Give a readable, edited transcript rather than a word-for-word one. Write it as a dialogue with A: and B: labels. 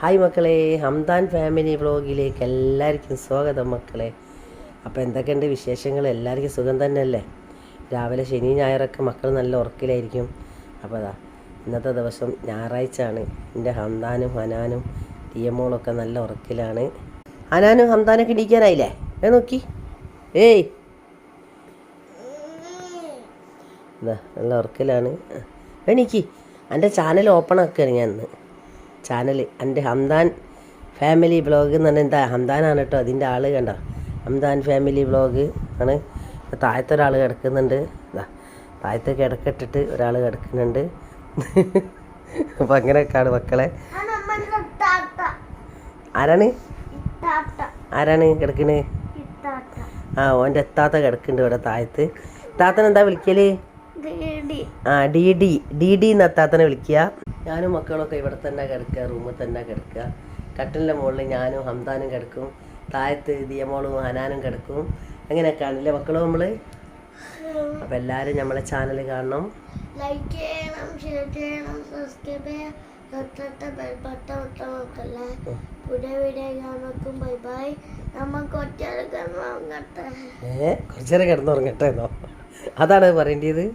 A: Hi മക്കളെ, Hamdan family വ്ളോഗിലേക്ക് എല്ലാവർക്കും സ്വാഗതം മക്കളെ. അപ്പോൾ എന്തൊക്കെയുണ്ട് വിശേഷങ്ങൾ? എല്ലാവർക്കും സുഖം തന്നെയല്ലേ? രാവിലെ ശനി ഞായറൊക്കെ മക്കൾ നല്ല ഉറക്കിലായിരിക്കും. അപ്പോൾ അതാ ഇന്നത്തെ ദിവസം ഞായറാഴ്ച ആണ്. എൻ്റെ ഹംദാനും ഹനാനും ടിയമോളൊക്കെ നല്ല ഉറക്കിലാണ്. ഹനാനും ഹംദാനൊക്കെ ഇടിക്കാനായില്ലേ? നോക്കി ഏയ് എന്താ നല്ല ഉറക്കിലാണ്. എണീക്ക്, എൻ്റെ ചാനൽ ഓപ്പൺ ആക്കുകയാണ് ഞാൻ ഇന്ന്. ചാനൽ എൻ്റെ ഹംദാൻ ഫാമിലി വ്ളോഗ് എന്ന് പറഞ്ഞാൽ എന്താ ഹംദാനാണ് കേട്ടോ. അതിൻ്റെ ആൾ കണ്ടോ, ഹംദാൻ ഫാമിലി വ്ളോഗ് ആണ്. താഴത്തെ ഒരാൾ കിടക്കുന്നുണ്ട്, താഴത്തെ കിടക്കിട്ടിട്ട് ഒരാൾ കിടക്കുന്നുണ്ട്. അപ്പം അങ്ങനെയൊക്കെയാണ് മക്കളെ. ആരാണ് കിടക്കണേ? ഓൻ്റെ എത്താത്ത കിടക്കുന്നുണ്ട് ഇവിടെ താഴത്ത്. എത്താത്തനെ എന്താ വിളിക്കല്? ഡി ഡി എന്ന് എത്താത്തനെ വിളിക്കുക. ഞാനും മക്കളൊക്കെ ഇവിടെ തന്നെ കിടക്കുക, റൂമിൽ തന്നെ കിടക്കുക. കട്ടിലിൻ്റെ മുകളിൽ ഞാനും ഹംദാനും കിടക്കും, താഴത്ത് ദിയമോളും ഹനാനും കിടക്കും. അങ്ങനെയൊക്കെയാണല്ലേ മക്കളും നമ്മൾ. അപ്പം എല്ലാവരും നമ്മളെ ചാനൽ കാണണം,
B: ലൈക്ക് ചെയ്യണം, ഷെയർ ചെയ്യണം, സബ്സ്ക്രൈബ് ചെയ്യണം. പുതിയ വീഡിയോ കാണും. Bye bye. നമ്മൾ കുറച്ചേരം കിടന്നുറങ്ങട്ടെ.
A: കുറച്ചേരം കിടന്നുറങ്ങട്ടെ എന്നോ? അതാണ് പറയേണ്ടത്.